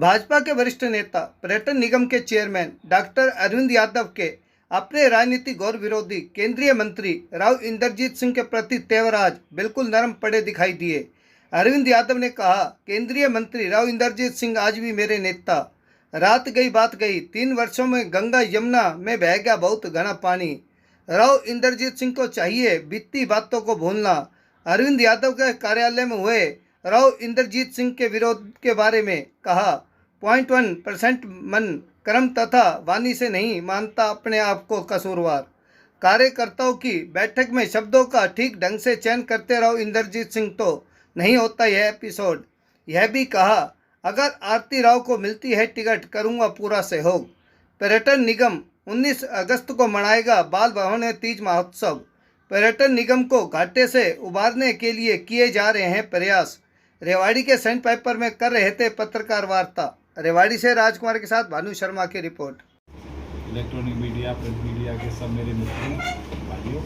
भाजपा के वरिष्ठ नेता पर्यटन निगम के चेयरमैन डॉक्टर अरविंद यादव के अपने राजनीतिक और विरोधी केंद्रीय मंत्री राव इंद्रजीत सिंह के प्रति तेवर आज बिल्कुल नरम पड़े दिखाई दिए। अरविंद यादव ने कहा, केंद्रीय मंत्री राव इंद्रजीत सिंह आज भी मेरे नेता। रात गई बात गई, 3 वर्षों में गंगा यमुना में बह गया बहुत घना पानी। राव इंद्रजीत सिंह को चाहिए बीती बातों को भूलना। अरविंद यादव के कार्यालय में हुए राव इंद्रजीत सिंह के विरोध के बारे में कहा, 0.1% मन कर्म तथा वाणी से नहीं मानता अपने आप को कसूरवार। कार्यकर्ताओं की बैठक में शब्दों का ठीक ढंग से चयन करते राव इंद्रजीत सिंह तो नहीं होता यह एपिसोड। यह भी कहा, अगर आरती राव को मिलती है टिकट करूंगा पूरा सहयोग। पर्यटन निगम 19 अगस्त को मनाएगा बाल भवन में तीज महोत्सव। पर्यटन निगम को घाटे से उबारने के लिए किए जा रहे हैं प्रयास। रेवाड़ी के सेंट पेपर में कर रहे थे पत्रकार वार्ता। रेवाड़ी से राजकुमार के साथ भानु शर्मा की report. Electronic media, print media के सब मेरे मित्रों भाइयों,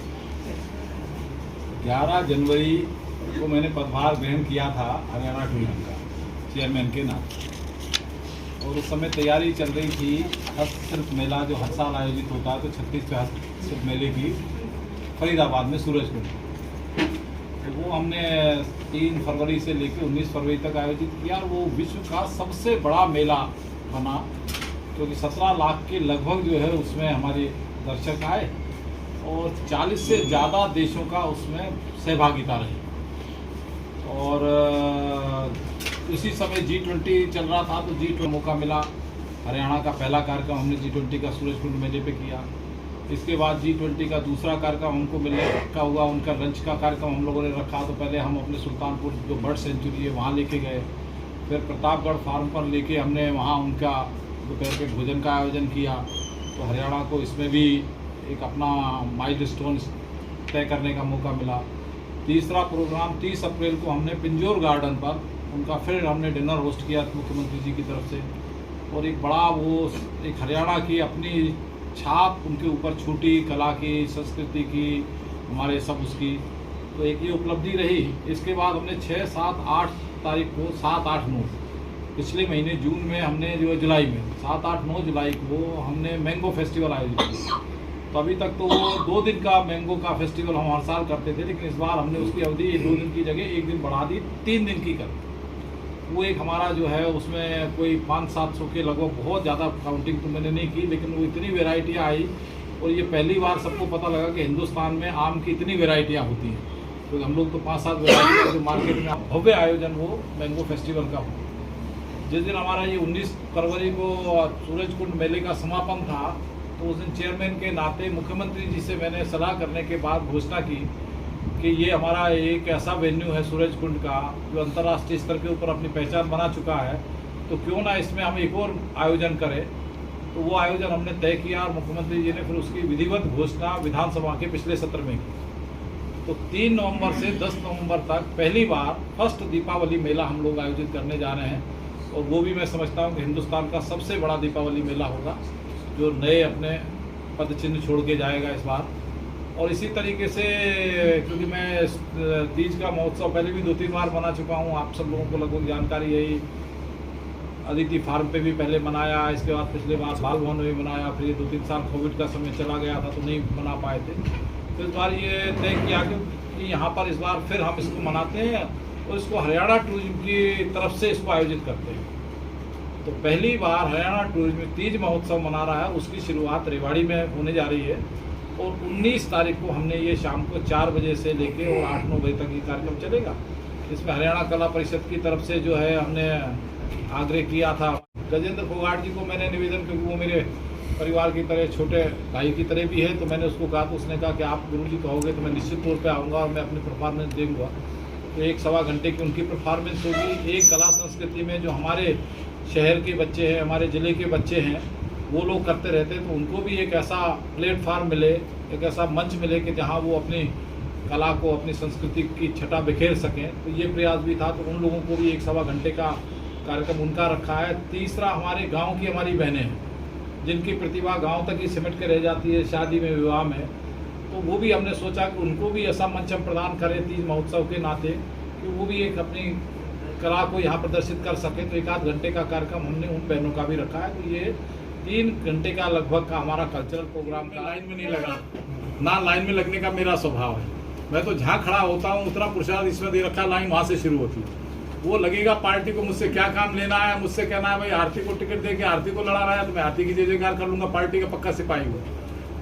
11 जनवरी को मैंने पदभार ग्रहण किया था हरियाणा टूरिज्म का चेयरमैन के नाते, और उस समय तैयारी चल रही थी हस्तशिल्प मेला जो हर साल आयोजित होता है, तो 36वें हस्तशिल्प मेले की फरीदाबाद में सूरजकुंड। तो वो हमने 3 फरवरी से लेकर 19 फरवरी तक आयोजित किया, और वो विश्व का सबसे बड़ा मेला बना, क्योंकि 17 लाख के लगभग जो है उसमें हमारे दर्शक आए और 40 से ज़्यादा देशों का उसमें सहभागिता रही। और उसी समय G20 चल रहा था, तो G20 मौका मिला। हरियाणा का पहला कार्यक्रम हमने G20 का सूरजकुंड मेले पे किया। इसके बाद G20 का दूसरा कार्यक्रम हमको मिलने का हुआ, उनका लंच का कार्यक्रम हम लोगों ने रखा। तो पहले हम अपने सुल्तानपुर जो बर्ड सेंचुरी है वहाँ लेके गए, फिर प्रतापगढ़ फार्म पर लेके हमने वहाँ उनका दोपहर के भोजन का आयोजन किया। तो हरियाणा को इसमें भी एक अपना माइलस्टोन तय करने का मौका मिला। तीसरा प्रोग्राम 30 अप्रैल को हमने पिंजौर गार्डन पर उनका फिर हमने डिनर होस्ट किया मुख्यमंत्री जी की तरफ से, और एक बड़ा वो एक हरियाणा की अपनी छाप उनके ऊपर छूटी, कला की, संस्कृति की, हमारे सब उसकी, तो एक ये उपलब्धि रही। इसके बाद हमने 6, 7, 8 तारीख को 7, 8, 9 पिछले महीने जून में हमने जो जुलाई में 7, 8, 9 जुलाई को हमने मैंगो फेस्टिवल आयोजित किया। तो अभी तक तो वो 2 दिन का मैंगो का फेस्टिवल हम हर साल करते थे, लेकिन इस बार हमने उसकी अवधि 2 दिन की जगह 1 दिन बढ़ा दी, 3 दिन की कर। वो एक हमारा जो है उसमें कोई 500-700 के लगभग, बहुत ज़्यादा काउंटिंग तो मैंने नहीं की, लेकिन वो इतनी वेराइटियाँ आई। और ये पहली बार सबको पता लगा कि हिंदुस्तान में आम की इतनी वेराइटियाँ होती हैं, क्योंकि हम लोग तो 5-7 वेराइटी जो मार्केट में भव्य आयोजन वो मैंगो फेस्टिवल का हुआ। जिस दिन हमारा ये 19 फरवरी को सूरजकुंड मेले का समापन था, तो उस दिन चेयरमैन के नाते मुख्यमंत्री जी से मैंने सलाह करने के बाद घोषणा की कि ये हमारा एक ऐसा वेन्यू है सूरजकुंड का जो अंतर्राष्ट्रीय स्तर के ऊपर अपनी पहचान बना चुका है, तो क्यों ना इसमें हम एक और आयोजन करें। तो वो आयोजन हमने तय किया, और मुख्यमंत्री जी ने फिर उसकी विधिवत घोषणा विधानसभा के पिछले सत्र में की। तो 3 नवंबर से 10 नवंबर तक पहली बार फर्स्ट दीपावली मेला हम लोग आयोजित करने जा रहे हैं, और वो भी मैं समझता हूँ कि हिंदुस्तान का सबसे बड़ा दीपावली मेला होगा, जो नए अपने पद चिन्ह छोड़ के जाएगा इस बार। और इसी तरीके से, क्योंकि मैं तीज का महोत्सव पहले भी 2-3 बार मना चुका हूँ, आप सब लोगों को लगभग जानकारी यही, अदिति फार्म पे भी पहले मनाया, इसके बाद पिछले बार बाल भवन में भी मनाया, फिर ये 2-3 साल कोविड का समय चला गया था तो नहीं मना पाए थे। तो इस बार ये तय किया कि यहाँ पर इस बार फिर हम इसको मनाते हैं, और इसको हरियाणा टूरिज्म की तरफ से इसको आयोजित करते हैं। तो पहली बार हरियाणा टूरिज्म तीज महोत्सव मना रहा है, उसकी शुरुआत रेवाड़ी में होने जा रही है, और 19 तारीख को हमने ये शाम को 4 बजे से लेके और 8-9 बजे तक ये कार्यक्रम चलेगा। इसमें हरियाणा कला परिषद की तरफ से जो है हमने आग्रह किया था गजेंद्र फोगाट जी को, मैंने निवेदन, क्योंकि वो मेरे परिवार की तरह छोटे भाई की तरह भी है, तो मैंने उसको कहा, तो उसने कहा कि आप गुरुजी कहोगे तो मैं निश्चित तौर पे आऊँगा और मैं अपनी परफॉर्मेंस दूँगा। तो 1-1.25 घंटे की उनकी परफॉर्मेंस होगी। एक कला संस्कृति में जो हमारे शहर के बच्चे हैं, हमारे ज़िले के बच्चे हैं, वो लोग करते रहते हैं, तो उनको भी एक ऐसा प्लेटफार्म मिले, एक ऐसा मंच मिले कि जहाँ वो अपनी कला को, अपनी संस्कृति की छटा बिखेर सकें। तो ये प्रयास भी था, तो उन लोगों को भी 1-1.25 घंटे का कार्यक्रम उनका रखा है। तीसरा, हमारे गांव की हमारी बहनें हैं जिनकी प्रतिभा गांव तक ही सिमट के रह जाती है, शादी में, विवाह में, तो वो भी हमने सोचा कि उनको भी ऐसा मंच हम प्रदान करें तीज महोत्सव के नाते, कि वो भी एक अपनी कला को यहाँ प्रदर्शित कर सके, तो 1 आध घंटे का कार्यक्रम हमने उन बहनों का भी रखा है। तो ये 3 घंटे का लगभग का हमारा कल्चरल प्रोग्राम का। लाइन में नहीं लगा ना, लाइन में लगने का मेरा स्वभाव है। मैं तो जहाँ खड़ा होता हूँ उतना प्रसाद इसमें दे रखा, लाइन वहाँ से शुरू होती है। वो लगेगा पार्टी को मुझसे क्या काम लेना है, मुझसे कहना है भाई आरती को टिकट दे के आरती को लड़ा रहा है तो मैं आरती की जय जयकार कर लूँगा, पार्टी का पक्का सिपाही हूँ।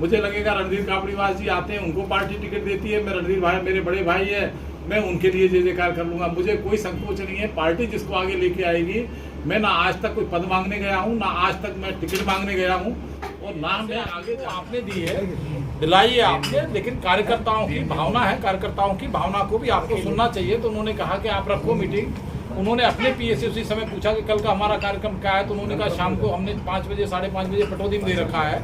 मुझे लगेगा रणधीर कापड़ीवास जी आते हैं, उनको पार्टी टिकट देती है, मैं रणधीर भाई मेरे बड़े भाई है, मैं उनके लिए जय जयकार कर लूँगा। मुझे कोई संकोच नहीं है। पार्टी जिसको आगे लेके आएगी, मैं ना आज तक कोई पद मांगने गया हूँ, ना आज तक मैं टिकट मांगने गया हूँ, और ना मैं आगे जो आपने दी है दिलाई है आपने, लेकिन कार्यकर्ताओं की भावना है, कार्यकर्ताओं की भावना को भी आपको सुनना चाहिए। तो उन्होंने कहा कि आप रखो मीटिंग। उन्होंने अपने पीए से उसी समय पूछा कि कल का हमारा कार्यक्रम क्या है, तो उन्होंने कहा शाम को हमने 5 बजे 5:30 बजे पटौदी में दे रखा है।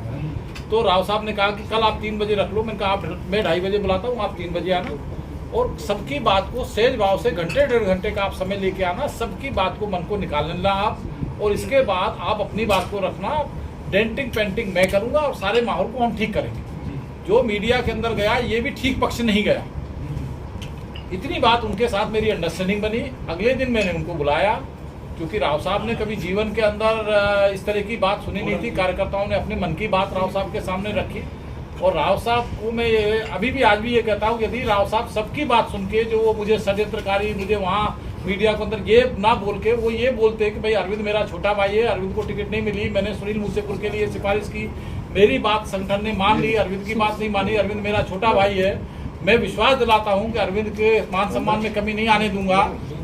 तो राव साहब ने कहा कि कल आप 3 बजे रख लो। मैंने कहा मैं 2:30 बजे बुलाता हूँ, आप 3 बजे आना, और सबकी बात को सहज भाव से घंटे 1.5 घंटे का आप समय लेके आना, सबकी बात को मन को निकाल लेना आप, और इसके बाद आप अपनी बात को रखना। डेंटिंग पेंटिंग मैं करूँगा और सारे माहौल को हम ठीक करेंगे। जो मीडिया के अंदर गया ये भी ठीक पक्ष नहीं गया। इतनी बात उनके साथ मेरी अंडरस्टैंडिंग बनी। अगले दिन मैंने उनको बुलाया, क्योंकि राव साहब ने कभी जीवन के अंदर इस तरह की बात सुनी नहीं थी। कार्यकर्ताओं ने अपने मन की बात राव साहब के सामने रखी, और राव साहब को मैं अभी भी आज भी ये कहता हूँ, यदि राव साहब सबकी बात सुन के जो वो मुझे षड्यंत्रकारी, मुझे वहाँ मीडिया के अंदर ये ना बोल के वो ये बोलते कि भाई अरविंद मेरा छोटा भाई है, अरविंद को टिकट नहीं मिली, मैंने सुनील मूसेपुर के लिए सिफारिश की, मेरी बात संगठन ने मान ली, अरविंद की बात नहीं मानी, अरविंद मेरा छोटा भाई है, मैं विश्वास दिलाता हूं कि अरविंद के मान सम्मान में कमी नहीं आने दूंगा।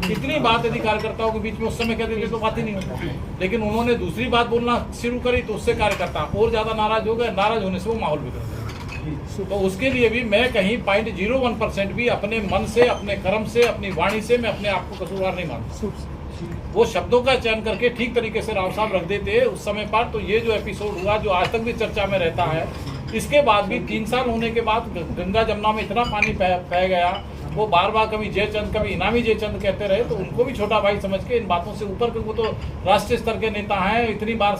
इतनी बात यदि कार्यकर्ताओं के बीच में उस समय कह देते तो बात ही नहीं होती। लेकिन उन्होंने दूसरी बात बोलना शुरू करी तो उससे कार्यकर्ता और ज्यादा नाराज हो गए। नाराज होने से वो माहौल बिगड़ गया। तो उसके लिए भी मैं कहीं 0.01% भी अपने मन से, अपने कर्म से, अपनी वाणी से मैं अपने आप को कसूरवार नहीं मानता। वो शब्दों का चयन करके ठीक तरीके से राव साहब रख देते उस समय पर। तो ये जो एपिसोड हुआ, जो आज तक भी चर्चा में रहता है, इसके बाद भी 3 साल होने के बाद गंगा जमुना में इतना पानी बह गया, वो बार बार कभी जयचंद कभी इनामी जयचंद कहते रहे, तो उनको भी छोटा भाई समझ के इन बातों से ऊपर, क्योंकि वो तो राष्ट्रीय स्तर के नेता हैं, इतनी बार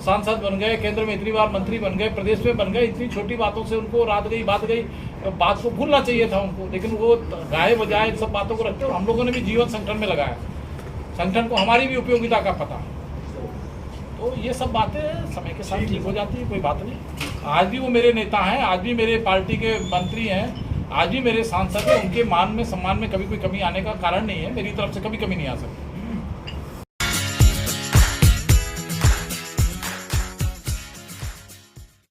सांसद बन गए, केंद्र में इतनी बार मंत्री बन गए, प्रदेश में बन गए, इतनी छोटी बातों से उनको रात गई बात को भूलना चाहिए था उनको। लेकिन वो गाये बजाय इन सब बातों को रखते, और हम लोगों ने भी जीवन संगठन में लगाया, संगठन को हमारी भी उपयोगिता का पता। तो ये सब बातें समय के साथ ठीक हो जाती है, कोई बात नहीं। आज भी वो मेरे नेता हैं, आज भी मेरे पार्टी के मंत्री हैं, आज भी मेरे सांसद हैं। उनके मान में सम्मान में कभी कोई कमी आने का कारण नहीं है, मेरी तरफ से कभी कमी नहीं आ सकती।